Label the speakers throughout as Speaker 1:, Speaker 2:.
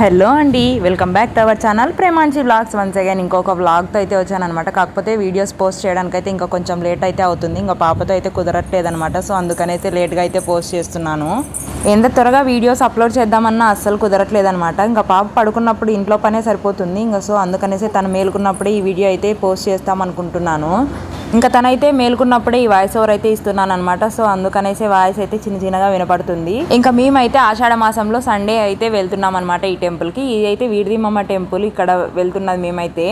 Speaker 1: Hello అండి, welcome back to our channel Premanchi vlogs. Once again ఇంకొక వ్లాగ్తో అయితే వచ్చానమాట. కాకపోతే వీడియోస్ పోస్ట్ చేయడానికి అయితే ఇంకా కొంచెం లేట్ అయితే అవుతుంది. ఇంకా పాపతో అయితే కుదరట్లేదనమాట. సో అందుకనైతే లేట్గా అయితే పోస్ట్ చేస్తున్నాను. ఎంత త్వరగా వీడియోస్ అప్లోడ్ చేద్దామన్నా అస్సలు కుదరట్లేదనమాట. ఇంకా పాప పడుకున్నప్పుడు ఇంట్లో పనే సరిపోతుంది. ఇంకా సో అందుకనేసి తను మేలుకున్నప్పుడే ఈ వీడియో అయితే పోస్ట్ చేస్తామనుకుంటున్నాను. ఇంకా తనైతే మేలుకున్నప్పుడే ఈ వాయిస్ ఓవర్ అయితే ఇస్తున్నాను అనమాట. సో అందుకనేసి వాయిస్ అయితే చిన్నగా వినపడుతుంది. ఇంకా మేమైతే ఆషాఢ మాసంలో సండే అయితే వెళ్తున్నాం అనమాట ఈ టెంపుల్ కి. ఇదైతే వీడిదిమమ్మ టెంపుల్, ఇక్కడ వెళ్తున్నది మేమైతే.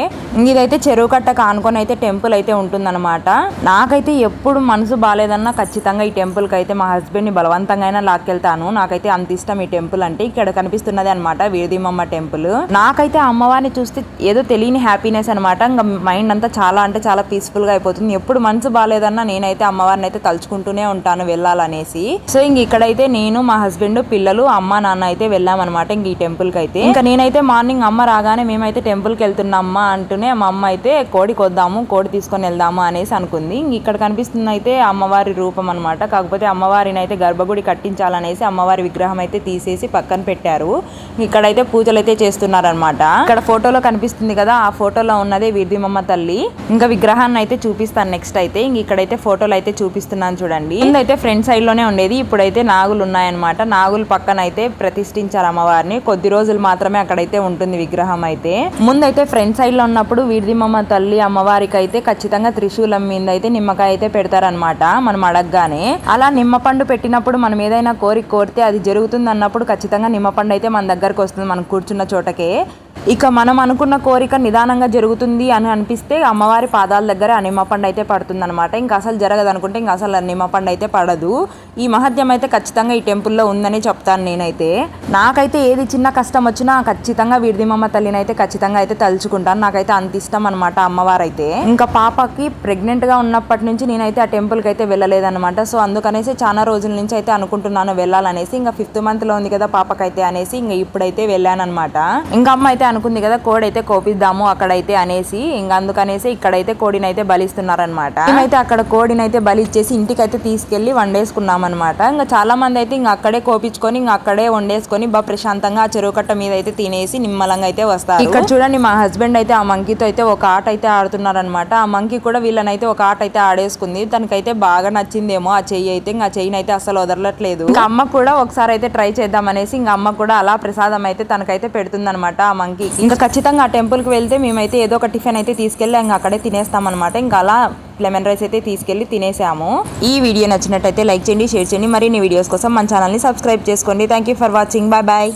Speaker 1: ఇదైతే చెరువు కట్ట ఆనుకొని అయితే టెంపుల్ అయితే ఉంటుందన్నమాట. నాకైతే ఎప్పుడు మనసు బాగాలేదన్నా ఖచ్చితంగా ఈ టెంపుల్ కి అయితే మా హస్బెండ్ ని బలవంతంగా లాక్కెళ్తాను. నాకైతే అంత ఇష్టం ఈ టెంపుల్ అంటే. ఇక్కడ కనిపిస్తున్నది అనమాట వీడిదిమమ్మ టెంపుల్. నాకైతే అమ్మవారిని చూస్తే ఏదో తెలియని హ్యాపీనెస్ అనమాట. ఇంకా మైండ్ అంతా చాలా అంటే చాలా పీస్ఫుల్ గా అయిపోతుంది. ఎప్పుడు మనసు బాగాలేదన్నా నేనైతే అమ్మవారిని అయితే తలుచుకుంటూనే ఉంటాను వెళ్ళాలనేసి. సో ఇంక ఇక్కడైతే నేను, మా హస్బెండ్, పిల్లలు, అమ్మ, నాన్న అయితే వెళ్ళామన్నమాట ఇంక ఈ టెంపుల్ కి అయితే. ఇంకా నేనైతే మార్నింగ్ అమ్మ రాగానే మేమైతే టెంపుల్ కి వెళ్తున్నామ్మా అంటూనే మా అమ్మ అయితే కోడి కొద్దాము, కోడి తీసుకొని వెళ్దాము అనేసి అనుకుంది. ఇక్కడ కనిపిస్తుంది అయితే అమ్మవారి రూపం అనమాట. కాకపోతే అమ్మవారిని అయితే గర్భగుడి కట్టించాలనేసి అమ్మవారి విగ్రహం అయితే తీసేసి పక్కన పెట్టారు. ఇక్కడైతే పూజలు అయితే చేస్తున్నారనమాట. ఇక్కడ ఫోటోలో కనిపిస్తుంది కదా, ఆ ఫోటోలో ఉన్నదే వీడిదిమమ్మ తల్లి. ఇంకా విగ్రహాన్ని అయితే చూపిస్తాను నెక్స్ట్ అయితే. ఇక్కడైతే ఫోటోలు అయితే చూపిస్తున్నాను చూడండి. ముందైతే ఫ్రంట్ సైడ్ లోనే ఉండేది, ఇప్పుడైతే నాగులు ఉన్నాయన్నమాట. నాగులు పక్కన అయితే ప్రతిష్ఠించారు అమ్మవారిని. కొద్ది రోజులు మాత్రమే అక్కడైతే ఉంటుంది విగ్రహం అయితే. ముందైతే ఫ్రంట్ సైడ్ లో ఉన్నప్పుడు వీడిదిమమ్మ తల్లి అమ్మవారికి అయితే ఖచ్చితంగా త్రిశూలం మీద అయితే నిమ్మకాయ అయితే పెడతారనమాట మనం అడగగానే. అలా నిమ్మపండు పెట్టినప్పుడు మనం ఏదైనా కోరితే అది జరుగుతుంది అన్నప్పుడు ఖచ్చితంగా నిమ్మపండు అయితే మన దగ్గరకు వస్తుంది, మనం కూర్చున్న చోటకే. ఇక మనం అనుకున్న కోరిక నిదానంగా జరుగుతుంది అని అనిపిస్తే అమ్మవారి పాదాల దగ్గర ఆ నిమ్మపండు అయితే పడుతుంది అనమాట. ఇంకా అసలు జరగదు అనుకుంటే ఇంకా అసలు నిమ్మపండు అయితే పడదు. ఈ మహత్యం అయితే ఖచ్చితంగా ఈ టెంపుల్లో ఉందని చెప్తాను నేనైతే. నాకైతే ఏది చిన్న కష్టం వచ్చినా ఖచ్చితంగా వీడిదిమమ్మ తల్లిని అయితే ఖచ్చితంగా అయితే తలుచుకుంటాను. నాకైతే అంత ఇష్టం అనమాట అమ్మవారు అయితే. ఇంకా పాపకి ప్రెగ్నెంట్ గా ఉన్నప్పటి నుంచి నేనైతే ఆ టెంపుల్కి అయితే వెళ్ళలేదన్నమాట. సో అందుకనేసి చాలా రోజుల నుంచి అయితే అనుకుంటున్నాను వెళ్ళాలనేసి. ఇంకా 5th month లో ఉంది కదా పాపకైతే అనేసి ఇంకా ఇప్పుడైతే వెళ్ళాను అనమాట. ఇంకా అమ్మ అయితే అనుకుంది కదా కోడైతే కోపిద్దాము అక్కడైతే అనేసి. ఇంకా అందుకనేసి ఇక్కడైతే కోడినైతే బలిస్తున్నారనమాట. మేమైతే అక్కడ కోడినైతే బలి ఇచ్చేసి ఇంటికైతే తీసుకెళ్లి వండేసుకున్నాం అనమాట. ఇంకా చాలా మంది అయితే ఇంకా అక్కడే కోపించుకొని ఇంకా అక్కడే వండేసుకొని ప్రశాంతంగా ఆ చెరువు కట్ట మీద అయితే తినేసి నిమ్మలంగా అయితే వస్తారు. ఇక్కడ చూడండి మా హస్బెండ్ అయితే ఆ మంకీతో అయితే ఒక ఆట అయితే ఆడుతున్నారనమాట. ఆ మంకీ కూడా వీళ్ళనైతే ఒక ఆట అయితే ఆడేసుకుంది. తనకైతే బాగా నచ్చిందేమో ఆ చెయ్యి అయితే. ఇంకా ఆ చెయ్యిని అయితే అసలు వదలట్లేదు. ఇంకా అమ్మ కూడా ఒకసారి అయితే ట్రై చేద్దాం అనేసి ఇంకా అమ్మ కూడా అలా ప్రసాదం అయితే తనకైతే పెడుతుంది అనమాట ఆ మంకీ. ఇంకా ఖచ్చితంగా ఆ టెంపుల్ కి వెళ్తే మేమైతే ఏదో ఒక టిఫిన్ అయితే తీసుకెళ్ళి ఇంకా అక్కడే తినేస్తాం అనమాట. ఇంకా అలా లెమన్ రైస్ అయితే తీసుకెళ్లి తినేసాము. ఈ వీడియో నచ్చినట్టయితే లైక్ చేయండి, షేర్ చేయండి. మరిన్ని వీడియోస్ కోసం మన ఛానల్ని సబ్స్క్రైబ్ చేసుకోండి. Thank you for watching. Bye bye.